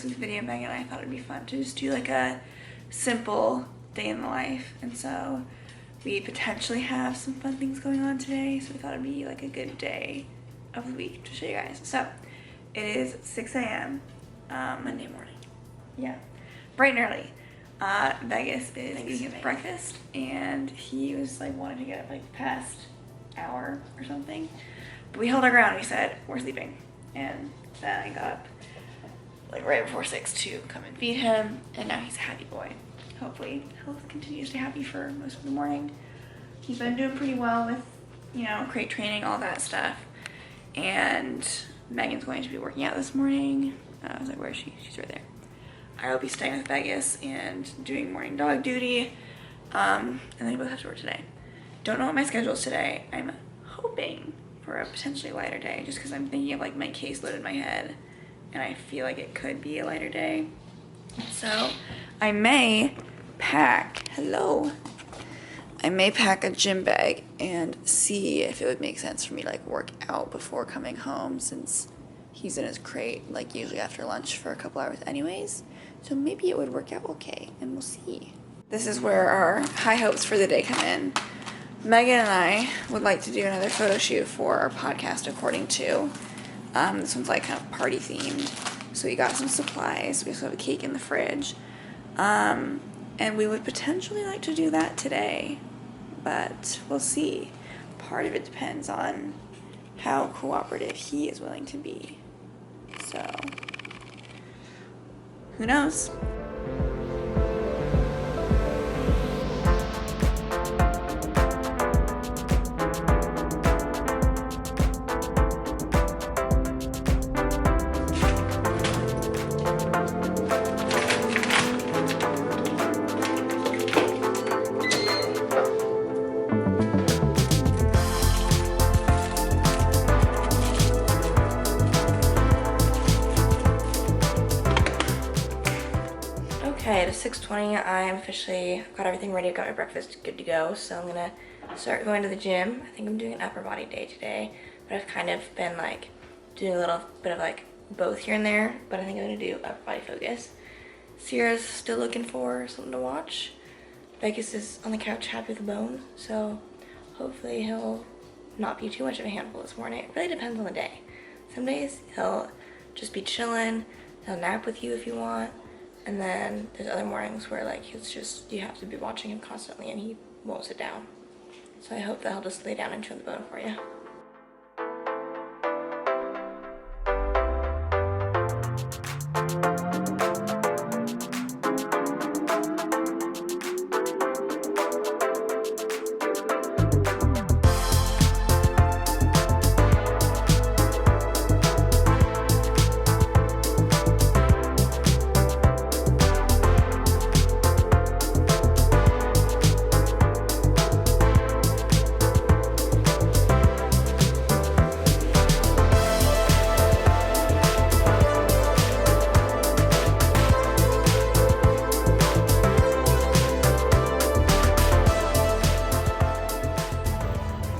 this week's video, Megan and I thought it'd be fun to just do like a simple day in the life. And so we potentially have some fun things going on today. So we thought it'd be like a good day of the week to show you guys. So it is 6 a.m. Monday morning. Yeah, bright and early. Vegas is eating his breakfast, and he was like wanting to get up like the past hour or something. But we held our ground. We said, we're sleeping. And then I got up like right before 6 to come and feed him, and now he's a happy boy. Hopefully he'll continue to stay happy for most of the morning. He's been doing pretty well with, you know, crate training, all that stuff. And Megan's going to be working out this morning. I was like, where is she? She's right there. I will be staying with Vegas and doing morning dog duty. And then we both have to work today. Don't know what my schedule is today. I'm hoping for a potentially lighter day, just because I'm thinking of like my caseload in my head, and I feel like it could be a lighter day. So I may pack, I may pack a gym bag and see if it would make sense for me to like work out before coming home, since he's in his crate like usually after lunch for a couple hours anyways. So maybe it would work out okay, and we'll see. This is where our high hopes for the day come in. Megan and I would like to do another photo shoot for our podcast, according to. This one's like kind of party themed. So we got some supplies. We also have a cake in the fridge. And we would potentially like to do that today, but we'll see. Part of it depends on how cooperative he is willing to be. So, who knows? Okay, it is 6:20. I'm officially got everything ready. Got my breakfast good to go. So I'm gonna start going to the gym. I think I'm doing an upper body day today, but I've kind of been like doing a little bit of like both here and there. But I think I'm gonna do upper body focus. Sierra's still looking for something to watch. Vegas is on the couch happy with a bone, so hopefully he'll not be too much of a handful this morning. It really depends on the day. Some days he'll just be chilling. He'll nap with you if you want. And then there's other mornings where like it's just, you have to be watching him constantly and he won't sit down. So I hope that he'll just lay down and chew the bone for you.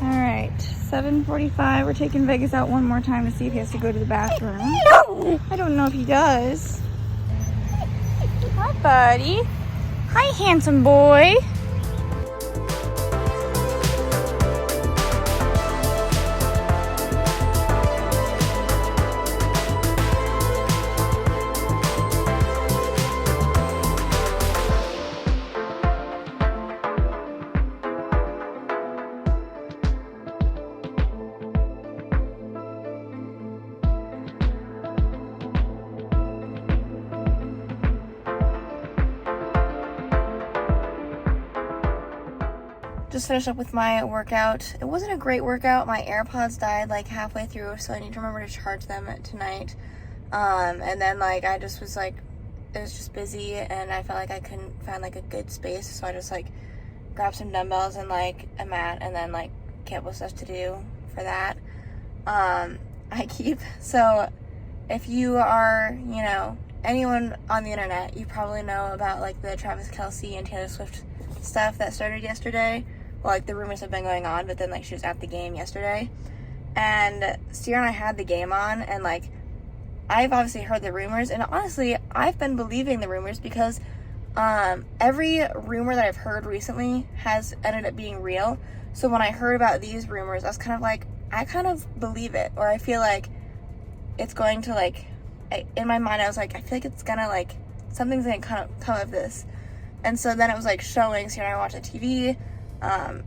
All right, 7:45. We're taking Vegas out one more time to see if he has to go to the bathroom. I don't know if he does. Hi, buddy. Hi, handsome boy. Just finished up with my workout. It wasn't a great workout. My AirPods died like halfway through, so I need to remember to charge them tonight. And then like I just was like, it was just busy and I felt like I couldn't find like a good space, so I just like grabbed some dumbbells and like a mat and then like came up with stuff to do for that. So if you are, you know, anyone on the internet, you probably know about like the Travis Kelce and Taylor Swift stuff that started yesterday. Well, like the rumors have been going on, but then like she was at the game yesterday, and Sierra and I had the game on, and like I've obviously heard the rumors, and honestly, I've been believing the rumors because every rumor that I've heard recently has ended up being real. So when I heard about these rumors, I was kind of like, I kind of believe it, or I feel like it's going to, like, in my mind, I was like, I feel like it's gonna, like, something's gonna kind of come of this. And so then it was, like, showing, so, I watched the TV,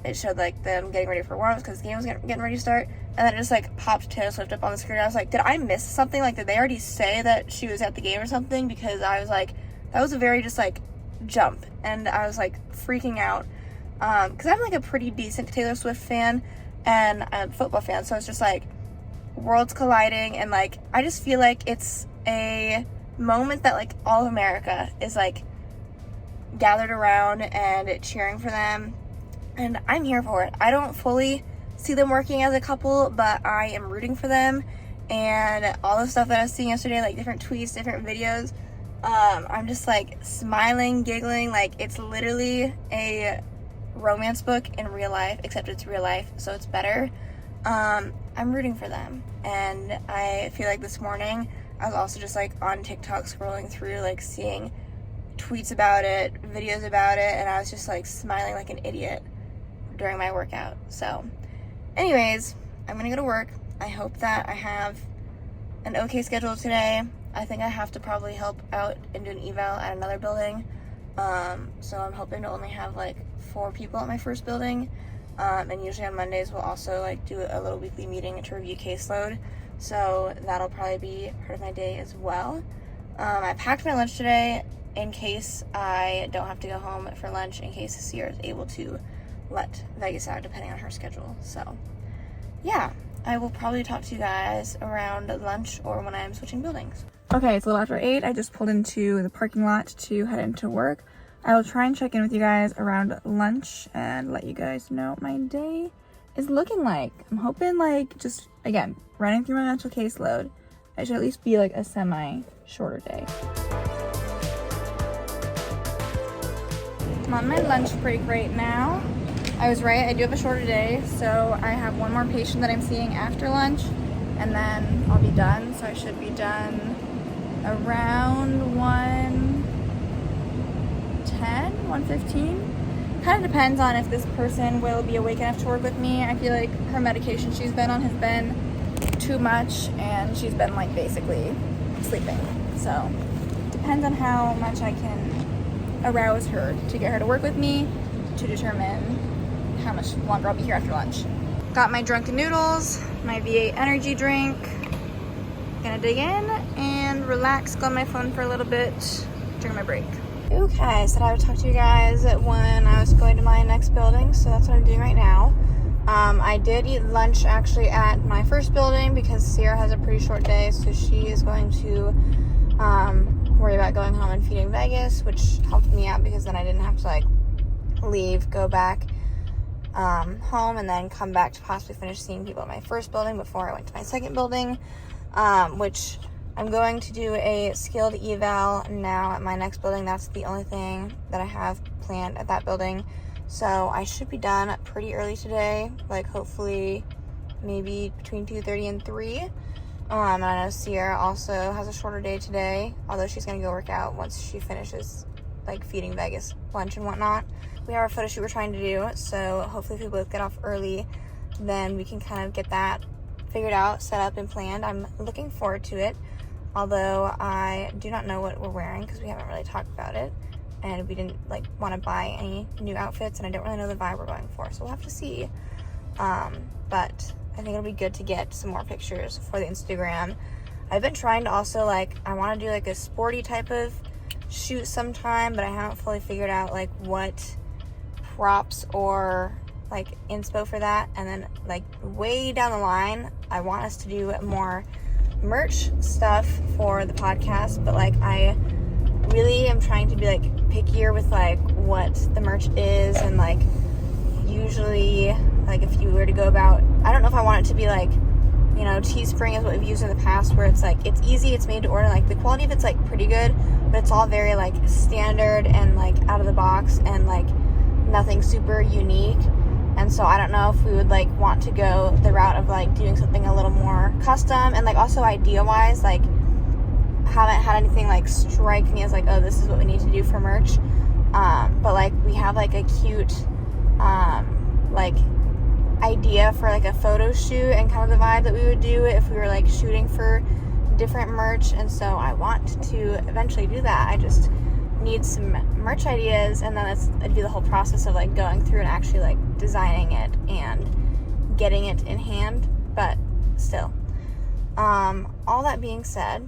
it showed, like, them getting ready for warm-ups because the game was getting ready to start, and then it just, like, popped Taylor Swift up on the screen. I was like, did I miss something? Like, did they already say that she was at the game or something? Because I was like, that was a very just, like, jump, and I was, like, freaking out, because I'm, like, a pretty decent Taylor Swift fan, and I'm a football fan, so it's just, like, worlds colliding, and, like, I just feel like it's a moment that, like, all of America is, like, gathered around and cheering for them, and I'm here for it. I don't fully see them working as a couple, but I am rooting for them, and all the stuff that I was seeing yesterday, like, different tweets, different videos, I'm just, like, smiling, giggling, like, it's literally a romance book in real life, except it's real life, so it's better. I'm rooting for them, and I feel like this morning I was also just, like, on TikTok scrolling through, like, seeing tweets about it, videos about it, and I was just, like, smiling like an idiot during my workout. So anyways, I'm gonna go to work. I hope that I have an okay schedule today. I think I have to probably help out and do an eval at another building, so I'm hoping to only have, like, 4 people at my first building, and usually on Mondays we'll also, like, do a little weekly meeting to review caseload, so that'll probably be part of my day as well. I packed my lunch today in case I don't have to go home for lunch, in case Sierra is able to let Vegas out depending on her schedule. So yeah, I will probably talk to you guys around lunch or when I'm switching buildings. Okay, it's a little after 8. I just pulled into the parking lot to head into work. I will try and check in with you guys around lunch and let you guys know what my day is looking like. I'm hoping, like, just, again, running through my mental caseload, it should at least be, like, a semi-shorter day. I'm on my lunch break right now. I was right, I do have a shorter day, so I have one more patient that I'm seeing after lunch, and then I'll be done. So I should be done around 1:15. Kind of depends on if this person will be awake enough to work with me. I feel like her medication she's been on has been too much, and she's been, like, basically sleeping. So depends on how much I can arouse her to get her to work with me to determine how much longer I'll be here after lunch. Got my drunken noodles, my V8 energy drink. Gonna dig in and relax, go on my phone for a little bit during my break. Okay, I said I would talk to you guys when I was going to my next building, so that's what I'm doing right now. I did eat lunch actually at my first building because Sierra has a pretty short day, so she is going to worry about going home and feeding Vegas, which helped me out because then I didn't have to, like, leave, go back home, and then come back to possibly finish seeing people at my first building before I went to my second building, which I'm going to do a skilled eval now at my next building. That's the only thing that I have planned at that building. So I should be done pretty early today, like hopefully maybe between 2:30 and 3. And I know Sierra also has a shorter day today, although she's going to go work out once she finishes, like, feeding Vegas lunch and whatnot. We have our photo shoot we're trying to do, so hopefully if we both get off early, then we can kind of get that figured out, set up, and planned. I'm looking forward to it, although I do not know what we're wearing because we haven't really talked about it, and we didn't, like, want to buy any new outfits, and I don't really know the vibe we're going for, so we'll have to see. But I think it'll be good to get some more pictures for the Instagram. I've been trying to also, like, I want to do, like, a sporty type of shoot sometime, but I haven't fully figured out, like, what props or, like, inspo for that. And then, like, way down the line, I want us to do more merch stuff for the podcast, but, like, I really am trying to be, like, pickier with, like, what the merch is, and, like, usually, like, if you were to go about, I don't know if I want it to be, like, you know, Teespring is what we've used in the past, where it's, like, it's easy, it's made to order, like, the quality of it's, like, pretty good, but it's all very, like, standard and, like, out of the box, and, like, nothing super unique. And so I don't know if we would, like, want to go the route of, like, doing something a little more custom, and, like, also idea-wise, like, haven't had anything like strike me as like, oh, this is what we need to do for merch. But like we have like a cute like idea for like a photo shoot and kind of the vibe that we would do if we were like shooting for different merch, and so I want to eventually do that. I just need some merch ideas, and then I'd do the whole process of like going through and actually like designing it and getting it in hand. But still, all that being said,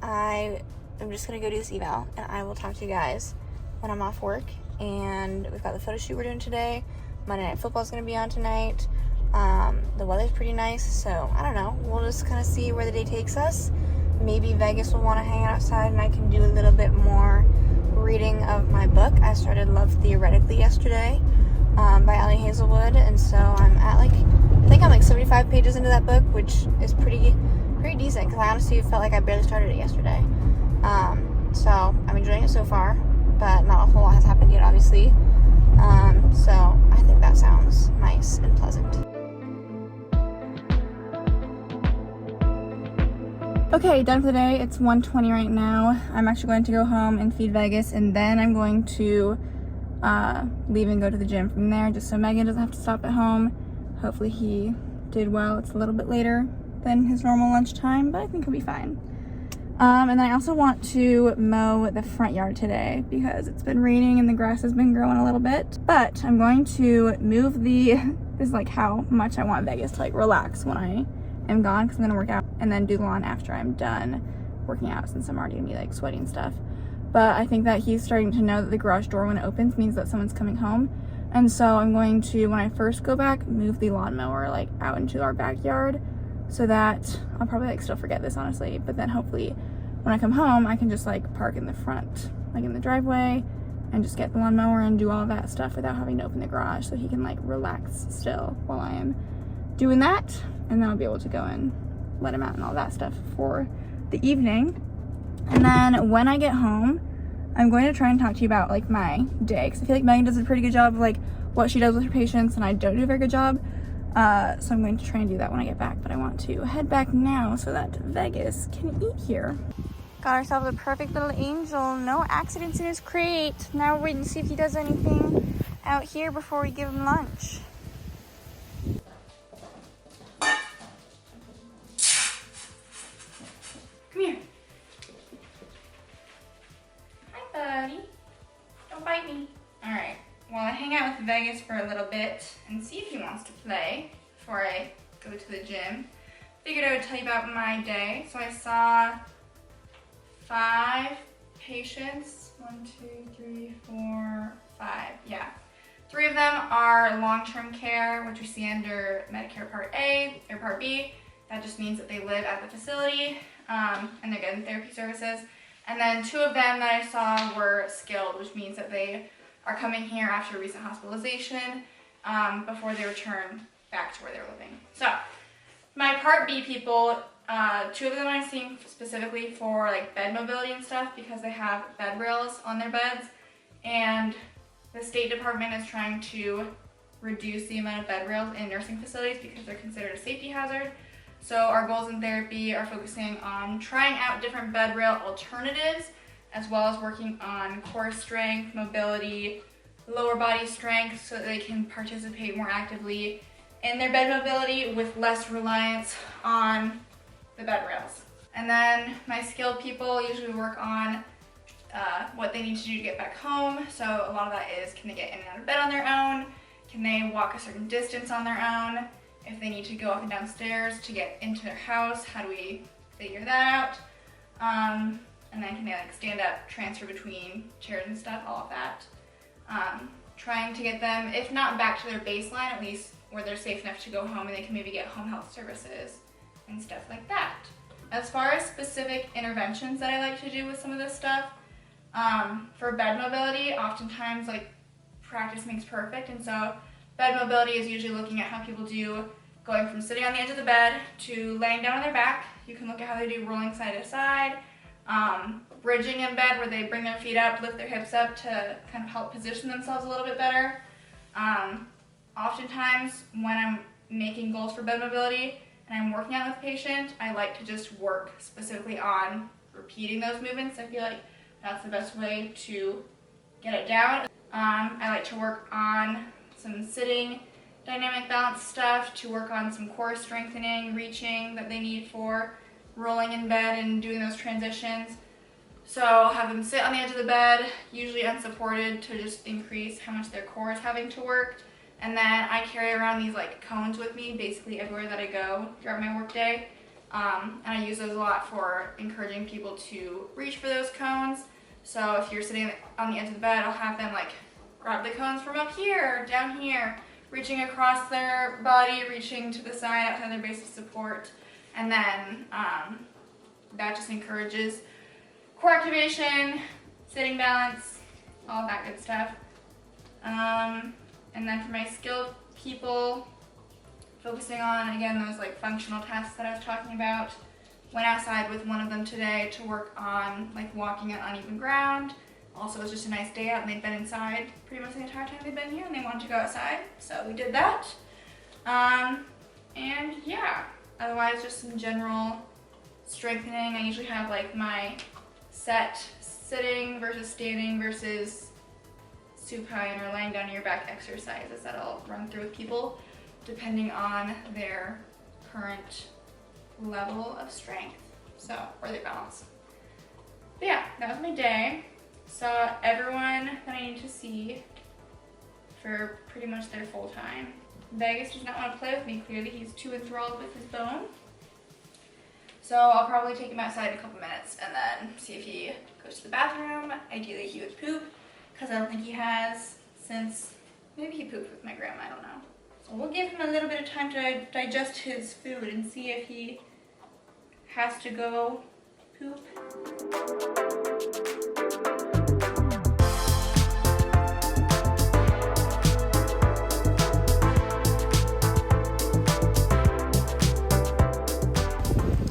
I am just gonna go do this eval, and I will talk to you guys when I'm off work. And we've got the photo shoot we're doing today. Monday Night Football is gonna be on tonight. The weather's pretty nice, so I don't know. We'll just kind of see where the day takes us. Maybe Vegas will want to hang out outside, and I can do a little bit more reading of my book. I started Love Theoretically yesterday by Ellie Hazelwood, and so I'm at like, I think I'm like 75 pages into that book, which is pretty decent, because I honestly felt like I barely started it yesterday. So I'm enjoying it so far, but not a whole lot has happened yet, obviously. So I think that sounds nice and pleasant. Okay, done for the day. It's 1:20 right now. I'm actually going to go home and feed Vegas, and then I'm going to leave and go to the gym from there, just so Megan doesn't have to stop at home. Hopefully he did well. It's a little bit later than his normal lunchtime, but I think he'll be fine. And then I also want to mow the front yard today because it's been raining and the grass has been growing a little bit. But I'm going to move this is like how much I want Vegas to like relax when I am gone, because I'm gonna work out and then do the lawn after I'm done working out, since I'm already gonna be like sweaty and stuff. But I think that he's starting to know that the garage door, when it opens, means that someone's coming home. And so I'm going to, when I first go back, move the lawnmower like out into our backyard, so that I'll probably like still forget this, honestly, but then hopefully when I come home I can just like park in the front, like in the driveway, and just get the lawnmower and do all of that stuff without having to open the garage, so he can like relax still while I am doing that. And then I'll be able to go and let him out and all that stuff for the evening. And then when I get home, I'm going to try and talk to you about like my day, because I feel like Megan does a pretty good job of like what she does with her patients, and I don't do a very good job. So I'm going to try and do that when I get back, but I want to head back now so that Vegas can eat here. Got ourselves a perfect little angel. No accidents in his crate. Now we're waiting to see if he does anything out here before we give him lunch. Come here. Hi, buddy. Don't bite me. All right. Well, I hang out with Vegas for a little bit and see if he wants to play before I go to the gym. Figured I would tell you about my day. So I saw 5 patients. 1, 2, 3, 4, 5. Yeah. 3 of them are long-term care, which we see under Medicare Part A or Part B. That just means that they live at the facility and they're getting therapy services. And then 2 of them that I saw were skilled, which means that they are coming here after recent hospitalization before they return back to where they're living. So my Part B people, 2 of them I'm seeing specifically for like bed mobility and stuff, because they have bed rails on their beds, and the State Department is trying to reduce the amount of bed rails in nursing facilities because they're considered a safety hazard. So our goals in therapy are focusing on trying out different bed rail alternatives, as well as working on core strength, mobility, lower body strength, so that they can participate more actively in their bed mobility with less reliance on the bed rails. And then my skilled people usually work on what they need to do to get back home. So a lot of that is, can they get in and out of bed on their own? Can they walk a certain distance on their own? If they need to go up and down stairs to get into their house, how do we figure that out? And then can they like stand up, transfer between chairs and stuff, all of that. Trying to get them, if not back to their baseline, at least where they're safe enough to go home and they can maybe get home health services and stuff like that. As far as specific interventions that I like to do with some of this stuff, for bed mobility, oftentimes like practice makes perfect, and so bed mobility is usually looking at how people do going from sitting on the edge of the bed to laying down on their back. You can look at how they do rolling side to side, bridging in bed where they bring their feet up, lift their hips up to kind of help position themselves a little bit better. Oftentimes when I'm making goals for bed mobility and I'm working out with a patient, I like to just work specifically on repeating those movements. I feel like that's the best way to get it down. I like to work on some sitting dynamic balance stuff, to work on some core strengthening, reaching that they need for rolling in bed and doing those transitions. So I'll have them sit on the edge of the bed, usually unsupported, to just increase how much their core is having to work. And then I carry around these like cones with me basically everywhere that I go throughout my work day. And I use those a lot for encouraging people to reach for those cones. So if you're sitting on the edge of the bed, I'll have them like grab the cones from up here, down here, reaching across their body, reaching to the side outside their base of support. And then that just encourages core activation, sitting balance, all that good stuff. And then for my skilled people, focusing on, again, those like functional tasks that I was talking about. Went outside with one of them today to work on like walking on uneven ground. Also, it was just a nice day out and they'd been inside pretty much the entire time they'd been here and they wanted to go outside. So we did that. And yeah, otherwise just some general strengthening. I usually have like my set sitting versus standing versus supine or lying down on your back exercises that I'll run through with people depending on their current level of strength, so, or their balance. But yeah, that was my day. Saw everyone that I need to see for pretty much their full time. Vegas does not want to play with me, clearly he's too enthralled with his bone. So I'll probably take him outside in a couple minutes and then see if he goes to the bathroom. Ideally he would poop, because I don't think he has since, maybe he pooped with my grandma, I don't know. So we'll give him a little bit of time to digest his food and see if he has to go poop.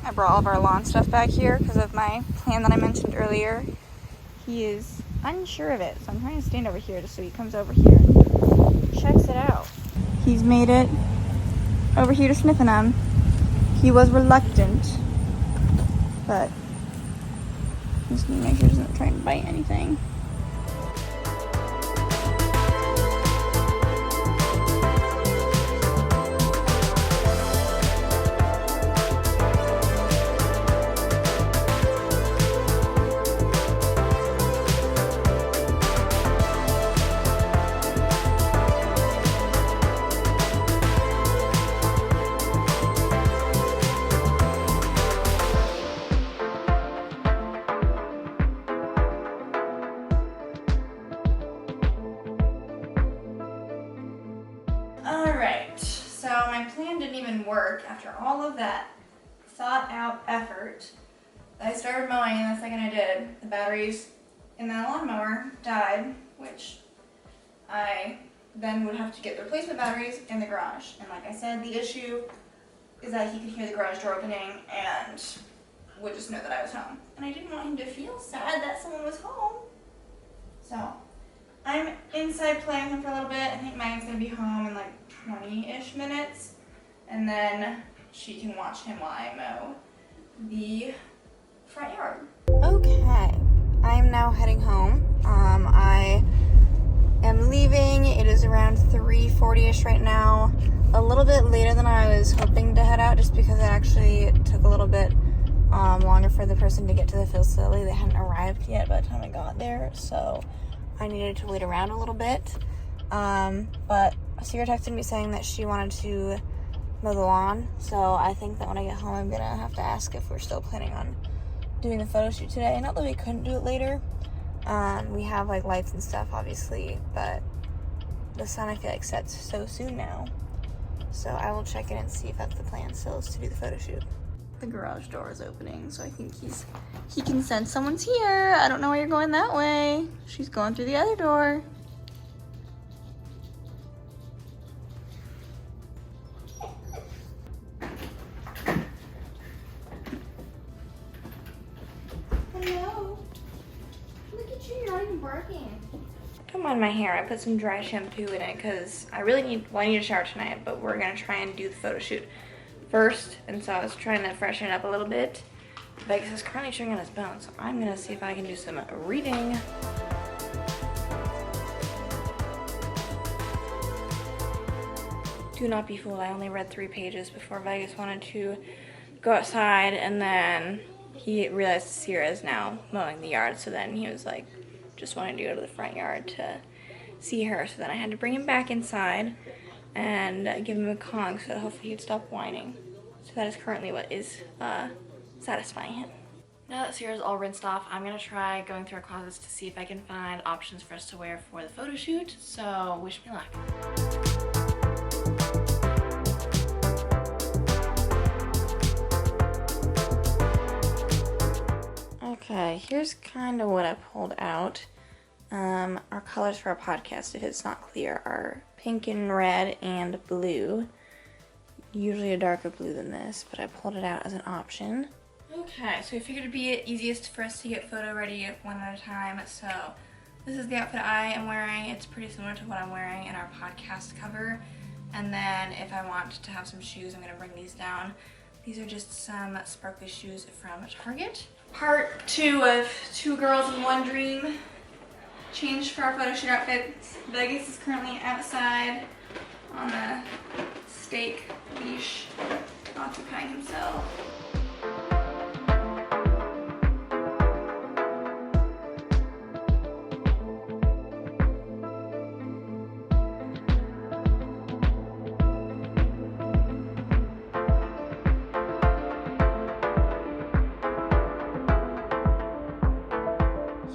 I brought all of our lawn stuff back here because of my plan that I mentioned earlier. He is unsure of it, so I'm trying to stand over here just so he comes over here and checks it out. He's made it over here to sniffing them. He was reluctant, but I'm just gonna make sure he doesn't try and bite anything. Alright, so my plan didn't even work after all of that thought out effort. I started mowing and the second I did, the batteries in the lawnmower died, which I then would have to get the replacement batteries in the garage. And like I said, the issue is that he could hear the garage door opening and would just know that I was home. And I didn't want him to feel sad that someone was home. So I'm inside playing with him for a little bit. I think Megan's gonna be home in like 20-ish minutes. And then she can watch him while I mow the front yard. Okay, I'm now heading home. I am leaving. It is around 3:40-ish right now. A little bit later than I was hoping to head out just because it actually took a little bit longer for the person to get to the facility. They hadn't arrived yet by the time I got there, so I needed to wait around a little bit. But Sierra texted me saying that she wanted to mow the lawn, so I think that when I get home I'm gonna have to ask if we're still planning on doing the photo shoot today. Not that we couldn't do it later. We have like lights and stuff obviously, but the sun I feel like sets so soon now. So I will check in and see if that's the plan still, is to do the photo shoot. The garage door is opening, so I think he can sense someone's here. I don't know why you're going that way. She's going through the other door. Hello. Look at you, you're not even barking. Don't mind my hair. I put some dry shampoo in it because I really need a shower tonight, but we're gonna try and do the photo shoot first, and so I was trying to freshen it up a little bit. Vegas is currently chewing on his bone, so I'm gonna see if I can do some reading. Do not be fooled, I only read 3 pages before Vegas wanted to go outside, and then he realized Sierra is now mowing the yard, so then he was like, just wanting to go to the front yard to see her, so then I had to bring him back inside and give him a Kong so that hopefully he'd stop whining. So that is currently what is satisfying him. Now that Sierra's all rinsed off, I'm gonna try going through our closets to see if I can find options for us to wear for the photo shoot, so wish me luck. Okay, here's kind of what I pulled out. Our colors for our podcast, if it's not clear, are pink and red and blue. Usually a darker blue than this, but I pulled it out as an option. Okay, so I figured it'd be easiest for us to get photo ready one at a time. So this is the outfit I am wearing. It's pretty similar to what I'm wearing in our podcast cover. And then if I want to have some shoes, I'm gonna bring these down. These are just some sparkly shoes from Target. Part 2 of 2 girls and 1 dream. Changed for our photo shoot outfits. Vegas is currently outside on the stake leash, occupying himself.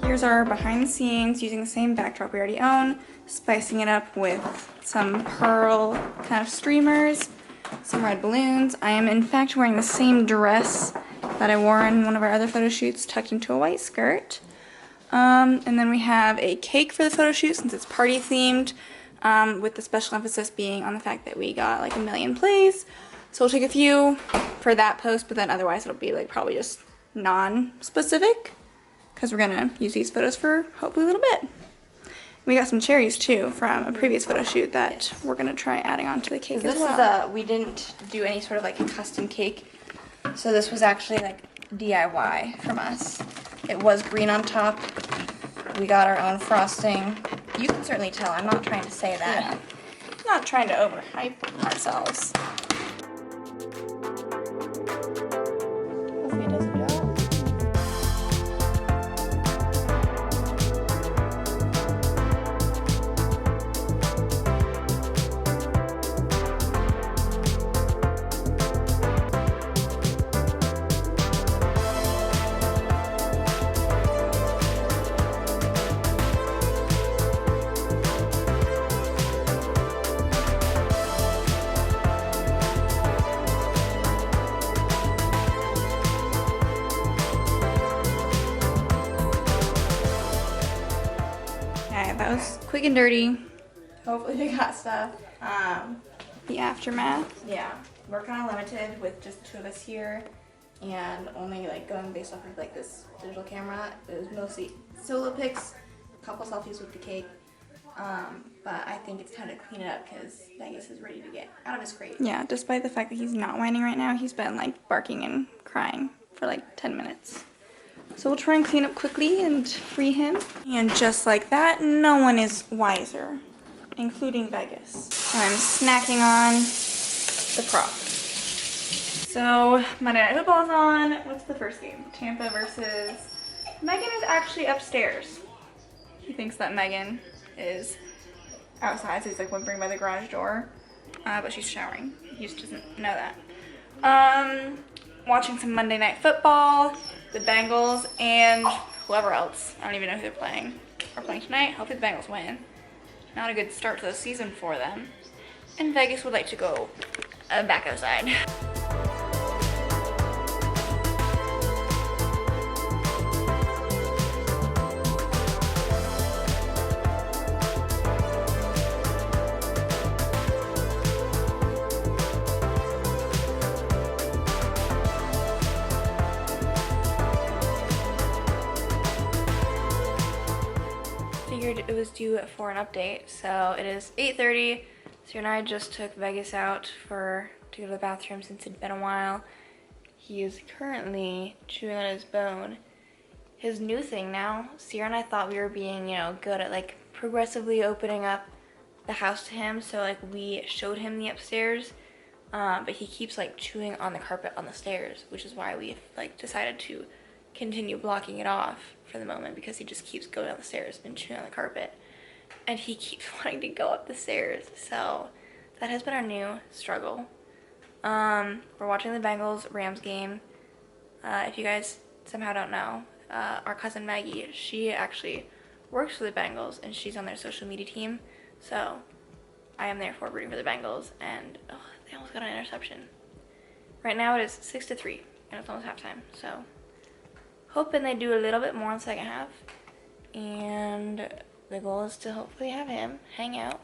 Here's our behind the scenes using the same backdrop we already own, spicing it up with some pearl kind of streamers, some red balloons. I am in fact wearing the same dress that I wore in one of our other photo shoots, tucked into a white skirt. And then we have a cake for the photo shoot since it's party themed, with the special emphasis being on the fact that we got like 1 million plays. So we'll take a few for that post, but then otherwise it'll be like probably just non-specific, because we're gonna use these photos for hopefully a little bit. We got some cherries too from a previous photo shoot that we're gonna try adding onto the cake as well. We didn't do any sort of like a custom cake, so this was actually like DIY from us. It was green on top. We got our own frosting. You can certainly tell I'm not trying to say that. Yeah. Not trying to overhype ourselves. Hopefully it does a job. That was quick and dirty. Hopefully we got stuff. The aftermath. Yeah, we're kind of limited with just 2 of us here, and only like going based off of like this digital camera. It was mostly solo pics, a couple selfies with the cake. But I think it's time to clean it up because Vegas is ready to get out of his crate. Yeah, despite the fact that he's not whining right now, he's been like barking and crying for like 10 minutes. So we'll try and clean up quickly and free him. And just like that, no one is wiser, including Vegas. I'm snacking on the prop. So Monday Night Football's on. What's the first game? Tampa versus... Megan is actually upstairs. He thinks that Megan is outside, so he's like whimpering by the garage door. But she's showering. He just doesn't know that. Watching some Monday Night Football, the Bengals, and whoever else. I don't even know who they're playing. We're playing tonight. Hopefully the Bengals win. Not a good start to the season for them. And Vegas would like to go back outside. Figured it was due for an update, so it is 8:30. Sierra and I just took Vegas out to go to the bathroom since it'd been a while. He is currently chewing on his bone. His new thing now, Sierra and I thought we were being, good at like progressively opening up the house to him. So like we showed him the upstairs, but he keeps like chewing on the carpet on the stairs, which is why we like decided to continue blocking it off for the moment, because he just keeps going down the stairs and chewing on the carpet. And he keeps wanting to go up the stairs. So that has been our new struggle. We're watching the Bengals-Rams game. If you guys somehow don't know, our cousin Maggie, she actually works for the Bengals, and she's on their social media team. So I am therefore rooting for the Bengals, and they almost got an interception. Right now it is 6-3, and it's almost halftime. So hoping they do a little bit more in the second half. And the goal is to hopefully have him hang out,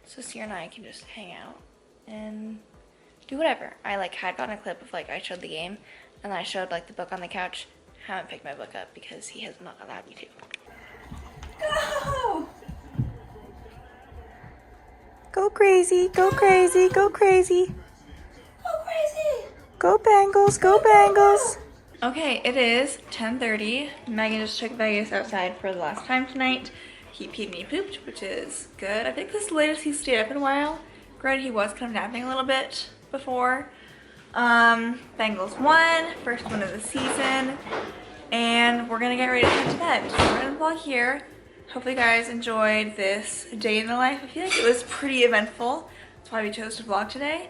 so Sierra and I can just hang out and do whatever. I had gotten a clip of I showed the game, and then I showed the book on the couch. Haven't picked my book up because he has not allowed me to. Go! Go crazy, go crazy, go crazy. Go crazy! Go Bengals, go Bengals. Okay, it is 10:30. Megan just took Vegas outside for the last time tonight. He peed and he pooped, which is good. I think this is the latest he's stayed up in a while. Granted, he was kind of napping a little bit before. Bengals won, first one of the season, and we're gonna get ready to head to bed. So we're gonna vlog here. Hopefully you guys enjoyed this day in the life. I feel like it was pretty eventful. That's why we chose to vlog today.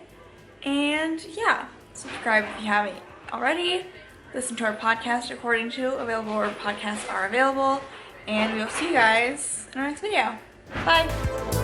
And yeah, subscribe if you haven't already. Listen to our podcast according to available where podcasts are available. And we'll see you guys in our next video. Bye!